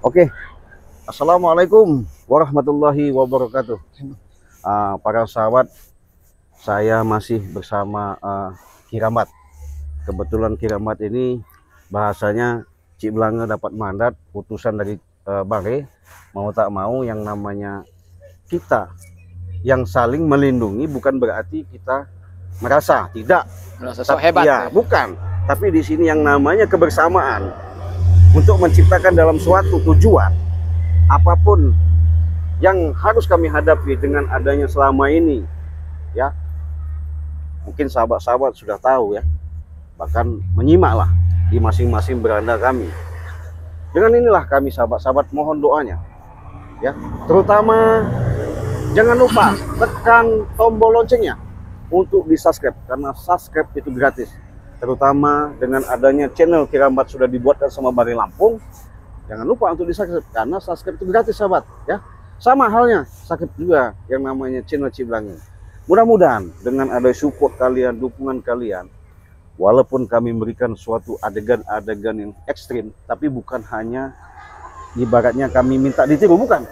Oke, Assalamualaikum warahmatullahi wabarakatuh. Para sahabat, saya masih bersama Kiramat. Kebetulan Kiramat ini bahasanya Cik Belanga dapat mandat putusan dari Bare, mau tak mau yang namanya kita yang saling melindungi bukan berarti kita merasa sok hebat ya, bukan. Tapi di sini yang namanya kebersamaan untuk menciptakan dalam suatu tujuan apapun yang harus kami hadapi dengan adanya selama ini, ya mungkin sahabat-sahabat sudah tahu ya, bahkan menyimaklah di masing-masing beranda kami. Dengan inilah kami sahabat-sahabat mohon doanya ya, terutama jangan lupa tekan tombol loncengnya untuk di subscribe, karena subscribe itu gratis. Terutama dengan adanya channel Kiramat sudah dibuatkan sama Bare Lampung, jangan lupa untuk di subscribe karena subscribe itu gratis sahabat ya. Sama halnya subscribe juga yang namanya channel Cik Belanga. Mudah-mudahan dengan ada support kalian, dukungan kalian, walaupun kami memberikan suatu adegan-adegan yang ekstrim, tapi bukan hanya ibaratnya kami minta ditiru, bukan,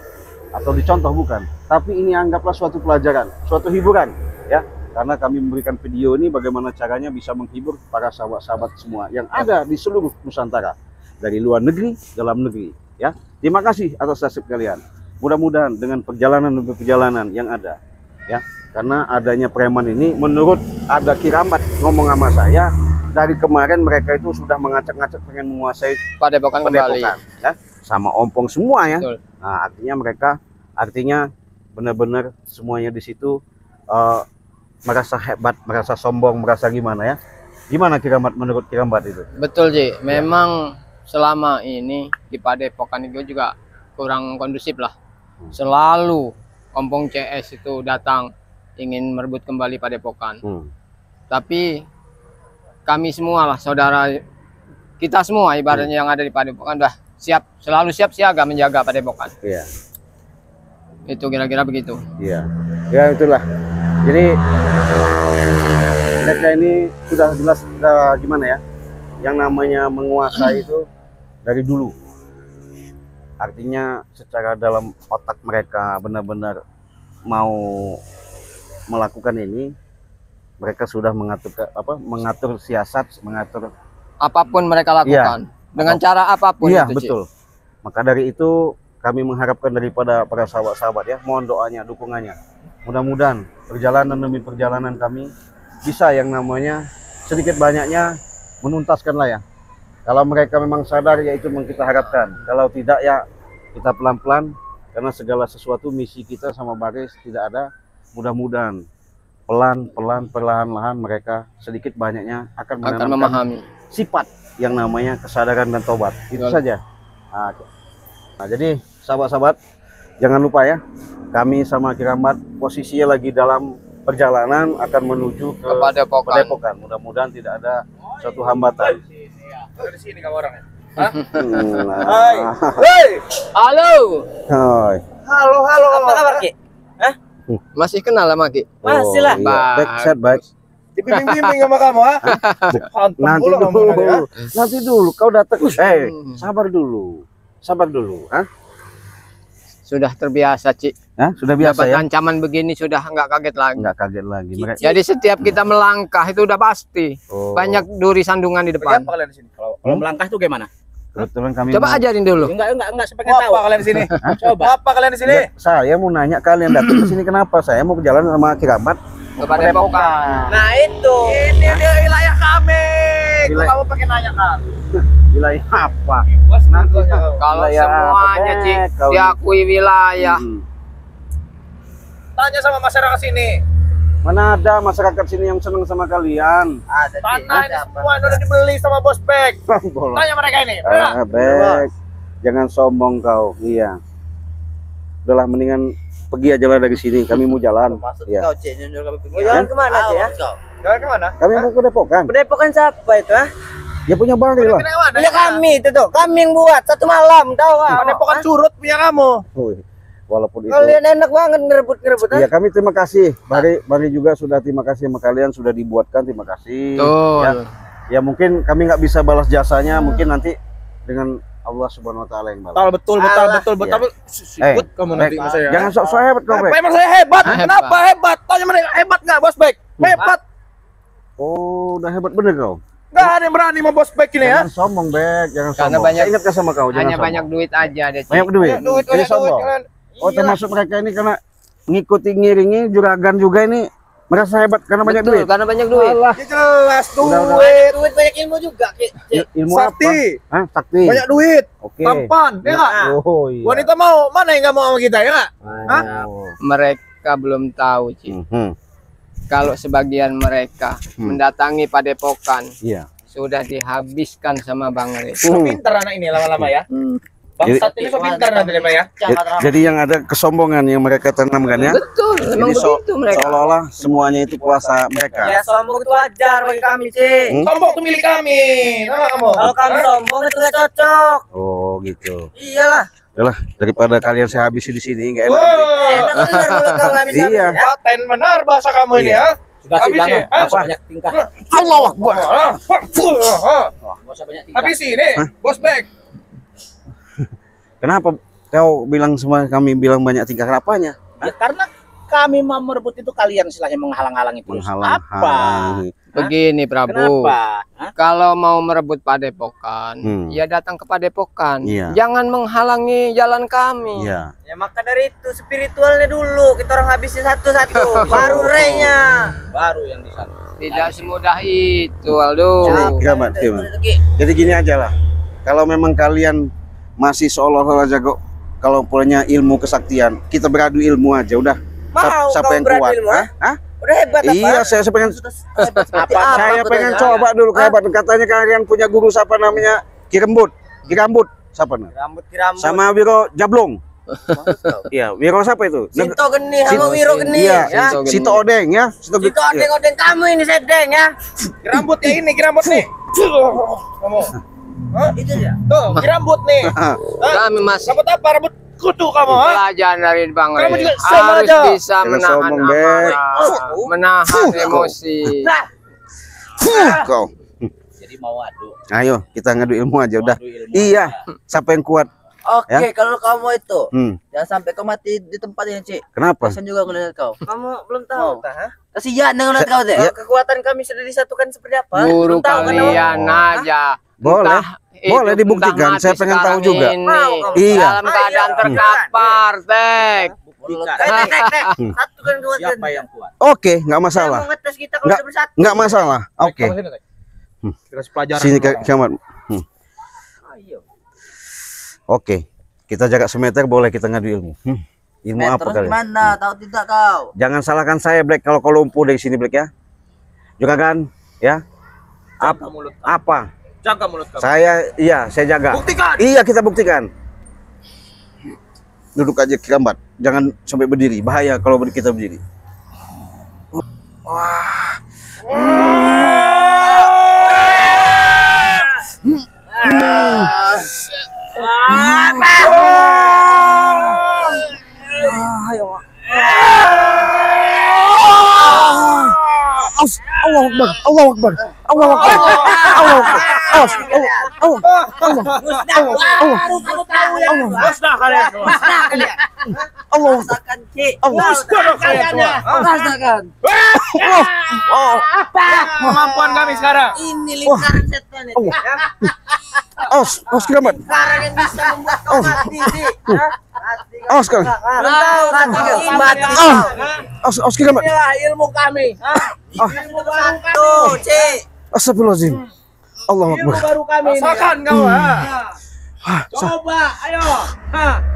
atau dicontoh, bukan, tapi ini anggaplah suatu pelajaran, suatu hiburan ya. Karena kami memberikan video ini bagaimana caranya bisa menghibur para sahabat-sahabat semua yang ada di seluruh Nusantara, dari luar negeri, dalam negeri ya. Terima kasih atas subscribe kalian. Mudah-mudahan dengan perjalanan yang ada ya, karena adanya preman ini, menurut ada Kiramat ngomong sama saya, dari kemarin mereka itu sudah mengacak-ngacak pengen menguasai Padepokan kembali ya, sama ompong semua ya. Betul. Nah, artinya benar-benar semuanya di situ merasa hebat, merasa sombong, merasa gimana ya. Gimana Kiramat, menurut Kiramat itu? Betul Ji, memang selama ini di Padepokan itu juga kurang kondusif lah. Selalu ompong CS itu datang ingin merebut kembali Padepokan. Tapi kami semua lah, saudara kita semua ibaratnya yang ada di Padepokan udah selalu siap siaga menjaga Padepokan. Iya. Itu kira-kira begitu. Iya. Ya itulah. Jadi mereka ini sudah jelas gimana ya, yang namanya menguasai itu dari dulu. Artinya secara dalam otak mereka benar-benar mau melakukan ini, mereka sudah mengatur siasat, mengatur Apapun mereka lakukan, dengan cara apapun. Iya, itu, betul. Maka dari itu kami mengharapkan daripada para sahabat-sahabat ya, mohon doanya, dukungannya. Mudah-mudahan perjalanan demi perjalanan kami bisa yang namanya sedikit banyaknya menuntaskan lah ya. Kalau mereka memang sadar ya itu yang kita harapkan. Kalau tidak ya kita pelan-pelan, karena segala sesuatu misi kita sama Baris tidak ada. Mudah-mudahan pelan-pelan, perlahan-lahan mereka sedikit banyaknya akan memahami sifat yang namanya kesadaran dan tobat. Itu saja. Nah, jadi sahabat-sahabat jangan lupa ya, kami sama Kiramat posisinya lagi dalam perjalanan akan menuju ke Padepokan. Mudah-mudahan tidak ada suatu hambatan. Di sini kamu orangnya. Hai. Halo. Hai. Halo. Apa kabar, Ki? Masih kenal sama Ki? Masih lah. Iya. Baik. Dibimbing-bimbing sama kamu, ha? Nanti dulu kau datang. Sabar dulu, ha? Sudah terbiasa, Cik. Hah? Sudah biasa dapat ya? ancaman begini sudah nggak kaget lagi. Nggak kaget lagi. Jadi setiap kita melangkah itu udah pasti banyak duri sandungan di depan. Apa kalian di sini? Kalau melangkah itu gimana? Kebetulan kami Coba ajarin dulu. Enggak, saya pengen tahu. Apa kalian di sini? Coba. Apa kalian di sini? Saya mau nanya kalian datang ke sini kenapa? Saya mau berjalan sama Kiramat ke Padepokan. Nah itu. Ini dia wilayah kami. Kamu pakai nanya kan? Wilayah apa? Kalau semuanya Cik diakui wilayah. Tanya sama masyarakat sini. Mana ada masyarakat sini yang senang sama kalian? Ada. Tanah ini semua udah dibeli sama Bos Bek. Tanya mereka ini. Bek, jangan sombong kau. Iya. Udahlah, mendingan pergi aja lah dari sini. Kami mau jalan. Iya. Kau Cik, mau jalan kemana Cik ya? Jalan kemana? Kami mau ke Padepokan. Padepokan siapa itu, ha? Ya punya Bare lah. Punya kami itu tuh. Kami yang buat satu malam, tahu nggak? Padepokan curut punya kamu. Walaupun itu kalian enak banget ngerebut-ngerebut. Ya kami terima kasih. Bare juga sudah terima kasih sama kalian, sudah dibuatkan, terima kasih. Betul. Ya mungkin kami nggak bisa balas jasanya, mungkin nanti dengan Allah Subhanahu wa taala yang balas. Betul. Sikut kamu nanti sama saya. Jangan sok-sok hebat kau, Brek. Emang saya hebat. Kenapa hebat? Tanya mereka hebat nggak, Bos Bek? Hebat. Oh, udah hebat bener kau. Nggak ada yang berani sama Bos Bek ini ya. Jangan sombong, Bek. Jangan Karena sombong. banyak- Saya ingatkan sama kau, jangan Hanya sombong. banyak duit aja deh. Ci. Banyak duit. Duit, Jadi banyak duit. sombong. Kan. Oh, termasuk mereka ini karena ngikuti ngiringi juragan juga ini merasa hebat karena banyak Betul, duit. karena banyak duit. Ya jelas Udah. duit. Duit banyak ilmu juga. Ilmu Sakti. apa? Hah, sakti. Banyak duit. Oke. Tampan, ya nggak? Oh iya. Wanita mau mana yang nggak mau sama kita ya nggak? Hah? Oh. Mereka belum tahu, Ci. Mhm. Kalau sebagian mereka mendatangi padepokan Iya. sudah dihabiskan sama Bang Re. Pintar anak ini lama-lama ya. Bangsat ini so pintar nanti Pak ya. Jadi yang ada kesombongan yang mereka tanamkan ya. Betul, memang Jadi begitu mereka. seolah-olah semuanya itu kuasa mereka. Ya sombong itu wajar bagi kami, Ci. Sombong tuh milik kami. Nama kamu. Kalau kami sombong itu nggak cocok. Oh gitu. Iyalah. Yalah, daripada kalian saya habisi di sini nggak enak. Enak bener mulut kau nggak bisa. Iya. Paten benar bahasa kamu ini ya. Habis ya. Apa? tingkah. Allah Akbar. Habis ini, Bos Bek. Kenapa kau bilang sama kami bilang banyak tingkah kenapanya? Ya, karena kami mau merebut itu kalian istilahnya menghalang-halangi terus. Apa? Menghalang-halangi. Begini Prabu, Kenapa? Hah? kalau mau merebut padepokan, ya datang ke padepokan. Iya. Jangan menghalangi jalan kami. Iya. Ya maka dari itu spiritualnya dulu kita orang habisin satu-satu. Baru renya. Baru yang di sana. Tidak semudah itu, Aldo. Gimana? Jadi gini aja lah. Kalau memang kalian masih seolah-olah jago, kalau punya ilmu kesaktian, kita beradu ilmu aja udah. Mau Siapa kau yang beradu kuat? ilmu, Hah? Hah? Udah hebat apa? Iya, saya pengen Apa? saya pengen coba dulu kehebatan. Katanya kalian punya guru siapa namanya? Kirambut. Siapa namanya? Rambut. Sama Wiro Jablong. Iya, Wiro siapa itu? Sinto Geni sama Wiro Geni. Iya, Ya. Sito Odeng ya. Sinto odeng-odeng kamu ini sedeng ya. Rambut ya ini, rambut nih. Kamu. Hah? Itu dia. Tuh, rambut nih. Kami masih Rambut apa? Rambut kutu kamu, ha? pelajaran dari Bang Re. Kamu juga sama Harus aja. bisa Jangan menahan sombong, Bek. amarah, menahan emosi. Kau. Jadi mau adu. Ayo, kita ngadu ilmu aja udah. Adu ilmu. Iya, siapa yang kuat? Oke, kalau kamu itu Hmm. jangan sampai kau mati di tempat ini, Cik. Kenapa? Kasian juga ngeliat kau. Kamu belum tahu, kasihan dengan ngeliat kau, Cik. Kekuatan kami sudah disatukan seperti apa? Guru Belum tahu kan, kalian aja. Boleh. Entah hidup, Boleh dibuktikan. entah Saya mati pengen tahu sekarang juga. ini. Mau kamu? Iya. Dalam keadaan terkapar, Tek. Nek. Satukan kekuatan. Siapa yang kuat? Oke, nggak masalah. Mau ngetes kita kalau Nggak, sudah bersatu. nggak masalah. Oke. Kamu sini, Tek. Kasih pelajaran. Sini sama kamu. Kiamat. Ayo. Oke. Kita jaga semeter boleh kita ngadu ilmu. Ilmu apa Terus kalian? gimana? Tahu tidak kau? Jangan salahkan saya, Black, kalau kau lumpuh dari sini, Black ya. Juga kan? Ya. Jaga mulut. Apa? Jaga mulut kamu. Saya jaga. Buktikan. Iya, kita buktikan. Duduk aja Kiamat. Jangan sampai berdiri. Bahaya kalau kita berdiri. Allah Akbar. Allah Akbar. Allah Akbar. Allah Akbar. Baru tahu ya. Musnah kalian. Allah Akbar. Rasakan, Cik. Musnah kalian semua. Rasakan. Kemampuan kami sekarang. Ini lingkaran setan itu. Ya. Awas Kiamat. Lingkaran yang bisa membuat kau mati, Cik. Hati kau. Awas kan. Belum tahu hati kau mati. Awas Kiamat. Inilah ilmu kami. Ilmu baru kami, Cik. Astagfirullahaladzim. Allah Akbar. Baru kami. Rasakan kau, ha? Coba, ayo.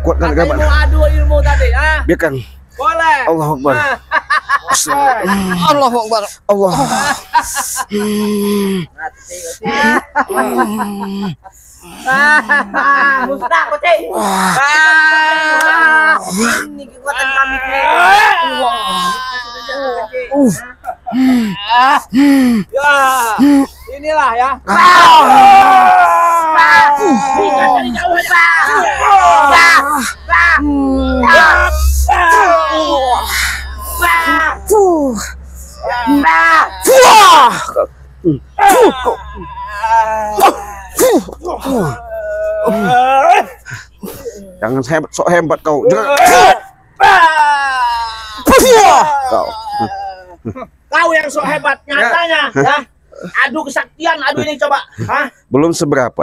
Kuatkan Kiamat. Adu ilmu tadi, Biarkan. boleh. Allah Akbar. Allahu Akbar. Allah. Musnah, Cik. Ini kekuatan kami, Cik. Ya, inilah ya. Jangan sok hebat kau. Jangan. Kau. Kau yang sok hebat nyatanya, ya. Adu kesaktian, adu ini coba. Hah? Belum seberapa.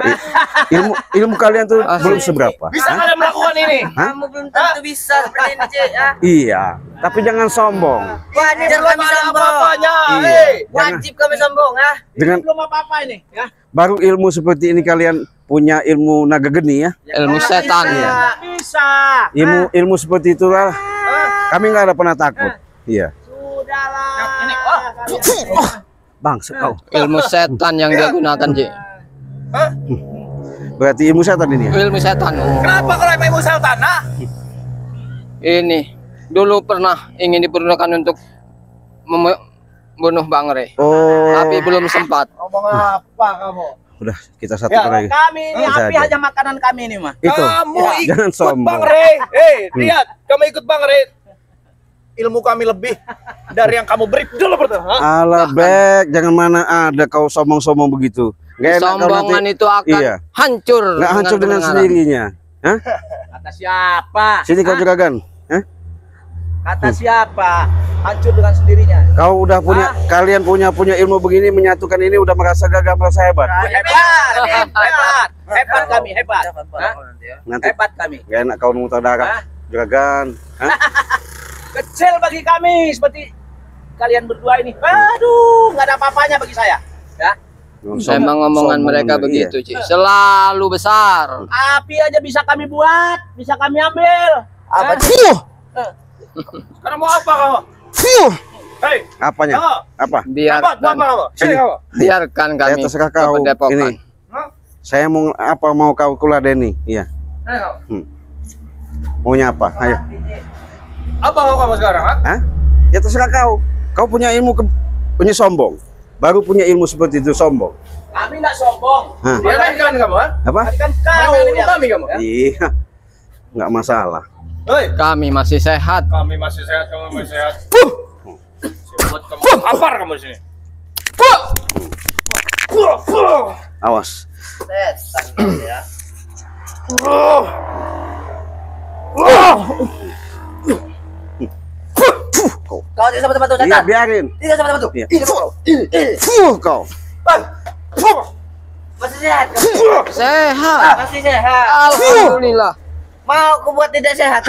Ilmu kalian tuh belum seberapa. Bisa kalian melakukan ini? Kamu belum tentu bisa seperti ini, Cek. Ya. Iya, tapi jangan sombong. Wajar kami sombong. Apa-apanya. Iya. Wajib kami sombong, ya. Dengan Belum apa-apa ini, ya. baru ilmu seperti ini kalian punya ilmu naga geni ya. Ilmu setan ya. Bisa. Ilmu seperti itulah kami nggak ada pernah takut. Iya. Sudahlah. Ini. Bang, kau. Ilmu setan yang dia gunakan, Ji. Berarti ilmu setan ini ya? Ilmu setan. Kenapa kalau ilmu setan? Nah? Ini dulu pernah ingin dipergunakan untuk membunuh Bang Re, Oh, tapi belum sempat. Ngomong apa kamu? udah kita satukan lagi. Kami ini Bisa api aja. aja makanan kami ini mah. Itu. Kamu Ya, jangan ikut sombong. Bang Re. Lihat, kamu ikut Bang Re. Ilmu kami lebih dari yang kamu beri dulu pertama. Alah, Bek, jangan mana ada kau sombong-sombong begitu. Nggak enak kau Sombongan nanti. itu akan Iya. hancur. Nggak hancur dengan kebenaran. sendirinya. Hah? Kata siapa? Sini kau juragan. Hah? Kata siapa? Hancur dengan sendirinya. Kau udah punya, kalian punya ilmu begini, menyatukan ini udah merasa gagah, merasa hebat. Hebat kami, hebat. Nanti Hebat kami. nggak enak kau muntah darah, juragan. Hah? Kecil bagi kami seperti kalian berdua ini. Aduh, nggak ada apa-apanya bagi saya. Ya, Memang omongan Sombong mereka bener, begitu, Ci. Selalu besar. api aja bisa kami buat, bisa kami ambil. Apa Fuh, Sekarang mau apa kamu? fuh. Hei, Apanya? kamu. Apa? Apa kamu? Sini. Biarkan Ya kami terserah ke kau. Padepokan. Ini. Saya mau kau kuladeni. Iya. Maunya apa? Ayo. Apa mau kamu sekarang? Hah? Ya terserah kau. Kau punya ilmu punya sombong. Baru punya ilmu seperti itu sombong. Kami nggak sombong. Hah? Dia kan kamu, ha? Apa? Kan kau ilmu kami kamu. Iya. Nggak masalah. Hei, Kami masih sehat. kami masih sehat, kamu masih sehat. Buat kamu lapar kamu di sini. Awas. ya? Kau tidak sama teman-teman Iya, setan. biarin. Tidak sama teman-teman. Iya. Kau. Masih sehat. Sehat. Masih sehat. Alhamdulillah. Mau aku buat tidak sehat?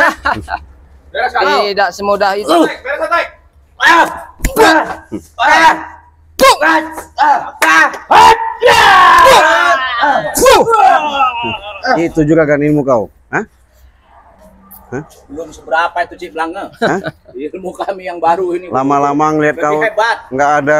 Beres kamu. Tidak semudah itu. Beres santai. Itu juga kan ilmu kau. Hah? Belum seberapa itu Cik Blangga. Hah? Ilmu kami yang baru ini. Lama-lama ngeliat Lebih kau hebat. nggak ada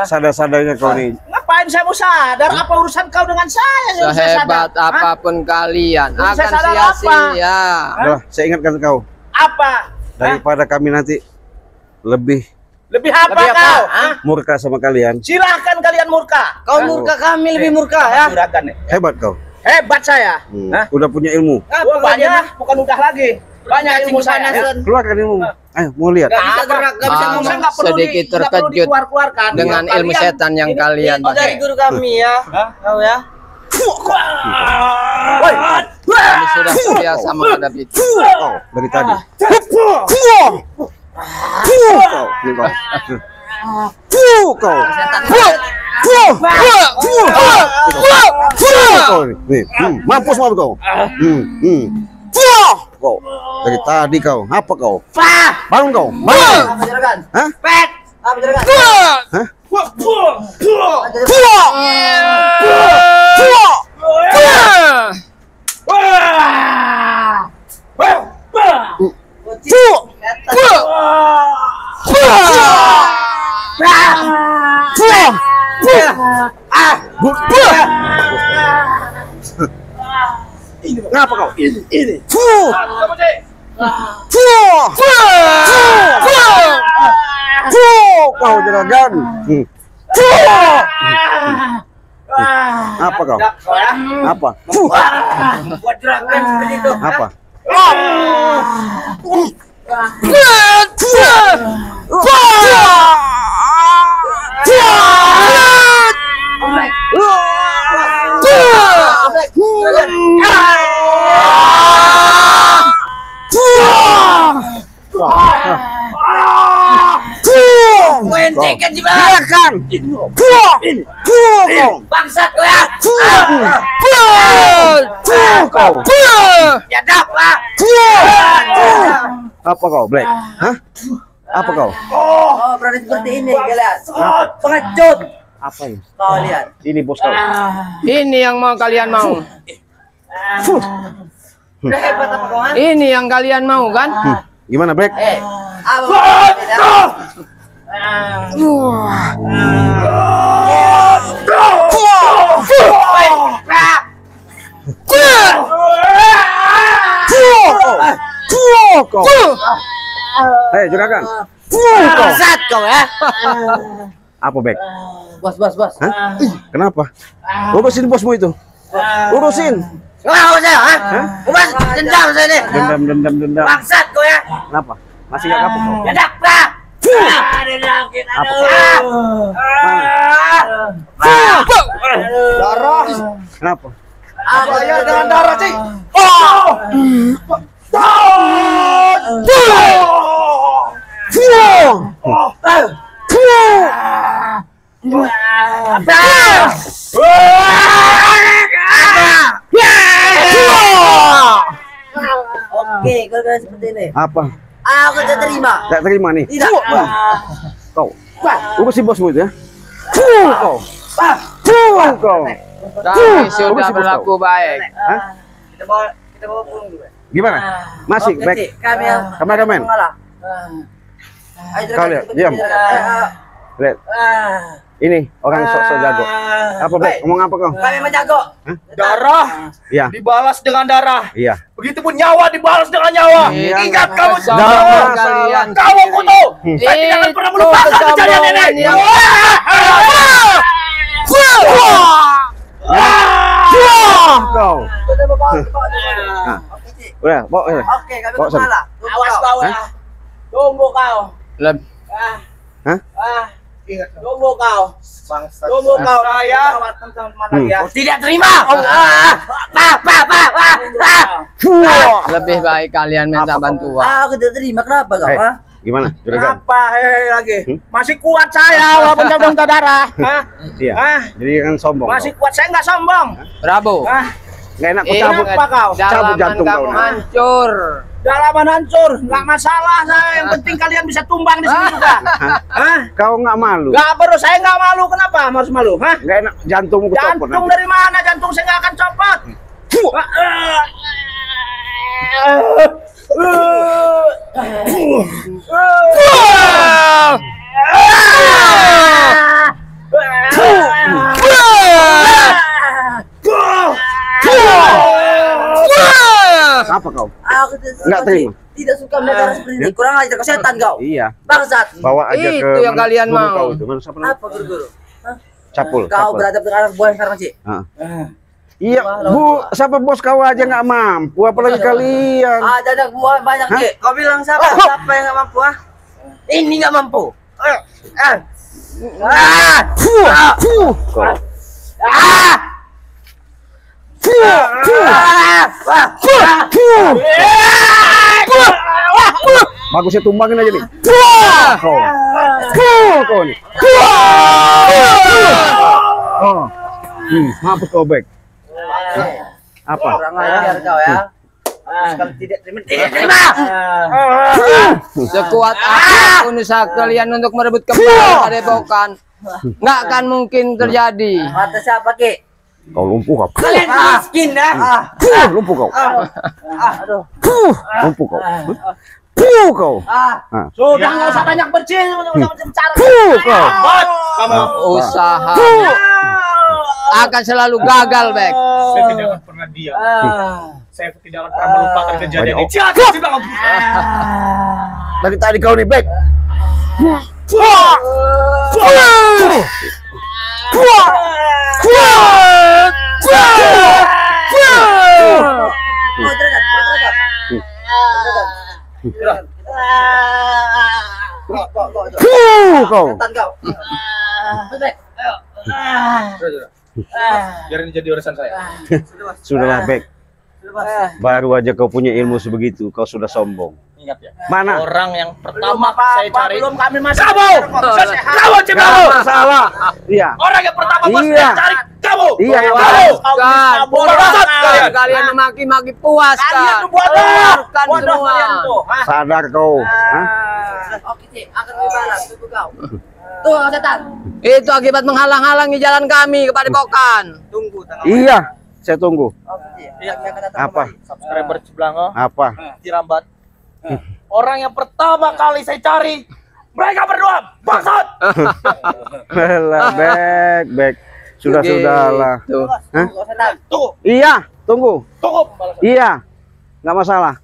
sadar-sadarnya kau nih. Ngapain saya mau sadar? Apa urusan kau dengan saya? Yang saya Sehebat sadar? Hah? apapun kalian Belum saya akan sadar sia-sia. Udah, saya ingatkan kau. Apa? Daripada kami nanti lebih Lebih apa kau? Hah? murka sama kalian. Silahkan kalian murka. Kau murka, kami lebih murka ya. Juragan nih. Hebat kau. Hebat saya. Hah? Udah punya ilmu. Wah, banyak, bukan udah lagi. Banyak ilmu saya. Keluarkan ilmu. Ayo, mau lihat. Gak bisa gerak, gak bisa Kami ngomong, nggak perlu sedikit nggak perlu terkejut dikeluar-keluarkan. dengan Kalian- ilmu setan yang ini- kalian ini- Dari guru kami ya. Kau ya. Woi. Kami sudah terbiasa menghadapi itu. Kau dari tadi. Kau. Ini kau. Kau. Kau nih. Mampus mau kau. Kau dari tadi kau. Apa kau? Bangun kau. Bangun. Apa juragan? Hah? Pet. Apa juragan? Hah? Ngapa kau? Ini. Kamu, Cik. Kau juragan. Apa kau? Kau ya. Apa? Buat juragan seperti itu. Apa? Cekat jiwa. Silakan. Kau. Bangsat kau ya. Kau. Ya dapat. Apa kau, Black? Hah? Apa kau? Oh, berani seperti ini kalian. Pengecut. Apa ini? Kau lihat. Ini bos kau. Ini yang mau kalian mau. Udah hebat apa kau? Ini yang kalian mau kan? Gimana, Black? Kau. Hei, juragan. Bangsat kau ya. Apa, Black? Bos. Hah? Kenapa? Urusin bosmu itu. Urusin. Kau saya, ha? Ubas dendam saya nih. Dendam. Bangsat kau ya. Kenapa? Masih nggak kapok kau? Ya dapat. Dendam kita. Darah. Kenapa? Saya dengan darah, Cik. Oke, kalau kalian seperti ini, Apa? aku tidak terima. Tidak terima nih. Tidak. Kau. Urusin bosmu itu ya. Kau. Kau. Kami sudah berlaku baik. Hah? Kita bawa pulang dulu. Gimana? Masih, Oke, Black. Cik. Kami yang Kameramen. mengalah. Ayo, Kau lihat, diam. Lihat. Ini orang sok-sok jago. Apa, Black? Ngomong apa kau? Kami menjago. Darah Iya. dibalas dengan darah. Iya. Begitupun nyawa dibalas dengan nyawa. Iya. Ingat kamu Sama Darah kalian. Kamu kutu. Saya tidak akan Itu pernah melupakan kejadian ini. kesombongan yang- Kau. Sudah bawa. Nah. Oke, Cik. Udah, bawa. Oke, kami Bawa sana. mengalah. Awas kau ya. Tunggu kau. Leb- Hah? Tunggu kau. Tunggu kau. Saya Tidak terima. lebih baik kalian minta bantuan. Aku tidak terima. Kenapa kau? Hei, Ha? gimana, juragan? Kenapa lagi? Masih kuat saya walaupun saya belum tahu darah. Hah? Iya. Hah? Jadi kan sombong. Masih kuat, saya nggak sombong. Prabu, Hah? Nggak enak ku ini cabut. Kenapa kau? Cabut dalaman jantung kau. kamu hancur. Dalaman hancur, nggak masalah saya. Yang penting kalian bisa tumbang di sini juga. Hah? Kau nggak malu? Nggak perlu, saya nggak malu. Kenapa harus malu? Hah? Nggak enak jantungmu ku copot Jantung nanti. dari mana? Jantung saya nggak akan copot. Apa kau? Aku tidak suka, Nggak terima. Cik. Tidak suka melihat darah seperti ini. Ya? Kurang ajar kau setan kau. Iya. Bangsat. Bawa aja ke Itu yang mana kalian guru mau. Kau itu. Mana siapa namanya? Apa guru-guru? Capul. Kau Capul. beradab dengan anak buah sekarang, Cik. Iya, Bu, siapa bos kau aja nggak mampu, apalagi kalian. Ada anak buah banyak, Cik. Kau bilang siapa? Siapa yang nggak mampu? Ah? Ini nggak mampu. Kau. Bagusnya tumbangin aja nih. Kau. Kau nih. Oh. Mampus kau, Bek. Apa? Kurang ajar kau ya. Kalau tidak terima, tidak terima. Sekuat apapun usaha kalian untuk merebut kembali Padepokan, nggak akan mungkin terjadi. Kata siapa, Ki? Kau lumpuh kau. Kalian miskin ya. Lumpuh kau. Aduh. Lumpuh kau. Kau. Sudah nggak usah banyak bercium, nggak usah berbicara. Kau. Kamu Usaha akan selalu gagal, Bek. saya tidak akan pernah diam. Saya tidak akan pernah melupakan kejadian ini. Dari tadi kau nih, Bek. Mau terdekat, mau terdekat. Kau. Setan kau. Bek. Biar ini jadi urusan saya. Sudahlah, Bek. Baru aja kau punya ilmu sebegitu, kau sudah sombong. Ingat ya. Mana? Orang yang Belum pertama apa-apa, saya cari. belum kami masuk. Kamu! Kamu Cimau! Salah. Iya. Orang yang pertama bos Iya. saya cari kamu. Iya, yang Kamu! Kan, Kalian. kalian memaki-maki puas Kalian kan? tuh bodoh. Keluarkan Bodoh semua. kalian tuh. Hah? Sadar kau. Hah? Oke, Cik, akan dibalas tunggu kau. Tuh, setan. Itu akibat menghalang-halangi jalan kami ke Padepokan. Tunggu tanggal. Iya, saya tunggu. Oke, Cik. Kami akan datang Apa? kembali. Subscriber Ciblango, Apa? Cirambat. Orang yang pertama kali saya cari, mereka berdua bangsat. Lah, back. Sudahlah. Tuh. Hah? Tunggu, setan. Tunggu, Iya, tunggu. tunggu. Iya, nggak masalah.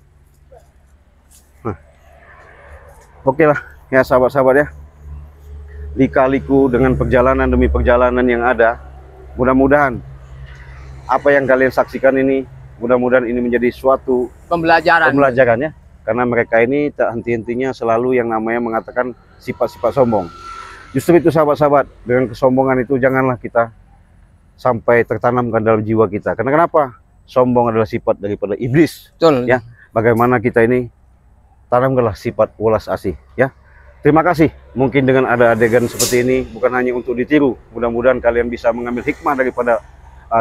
Oke lah, ya sahabat-sahabat ya. Lika-liku dengan perjalanan demi perjalanan yang ada, mudah-mudahan apa yang kalian saksikan ini, mudah-mudahan ini menjadi suatu Pembelajaran. pembelajaran ya. Karena mereka ini tak henti-hentinya selalu yang namanya mengatakan sifat-sifat sombong. Justru itu sahabat-sahabat, dengan kesombongan itu janganlah kita sampai tertanamkan dalam jiwa kita. Karena kenapa? Sombong adalah sifat daripada iblis. Betul. Ya, bagaimana kita ini tanamkanlah sifat welas asih ya. Terima kasih. Mungkin dengan ada adegan seperti ini bukan hanya untuk ditiru. Mudah-mudahan kalian bisa mengambil hikmah daripada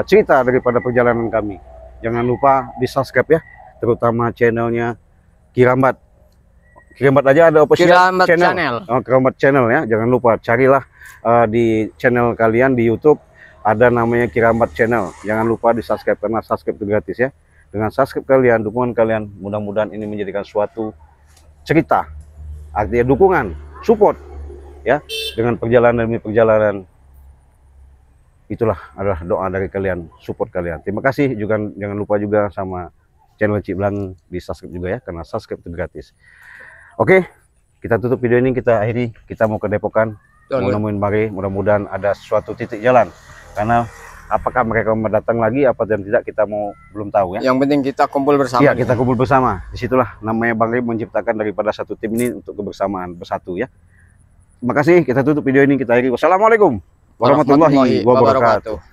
cerita daripada perjalanan kami. Jangan lupa di-subscribe ya, terutama channelnya Kirambat. Kirambat aja ada official Kirambat channel. Oh, Kirambat channel ya. Jangan lupa carilah di channel kalian di YouTube ada namanya Kirambat channel. Jangan lupa di-subscribe karena subscribe itu gratis ya. Dengan subscribe kalian, dukungan kalian, mudah-mudahan ini menjadikan suatu cerita, artinya dukungan, support ya, dengan perjalanan demi perjalanan. Itulah adalah doa dari kalian, support kalian. Terima kasih juga. Jangan lupa juga sama channel Cik Blang di subscribe juga ya, karena subscribe itu gratis. Oke, kita tutup video ini, kita akhiri. Kita mau ke Depokan, mau nemuin Mari, mudah-mudahan ada suatu titik jalan. Karena apakah mereka mau datang lagi apa dan tidak kita belum tahu ya. Yang penting kita kumpul bersama. Iya, kita kumpul bersama. Disitulah namanya Bang Rib menciptakan daripada satu tim ini untuk kebersamaan bersatu ya. Terima kasih. Kita tutup video ini, kita akhiri. Wassalamualaikum warahmatullahi wabarakatuh.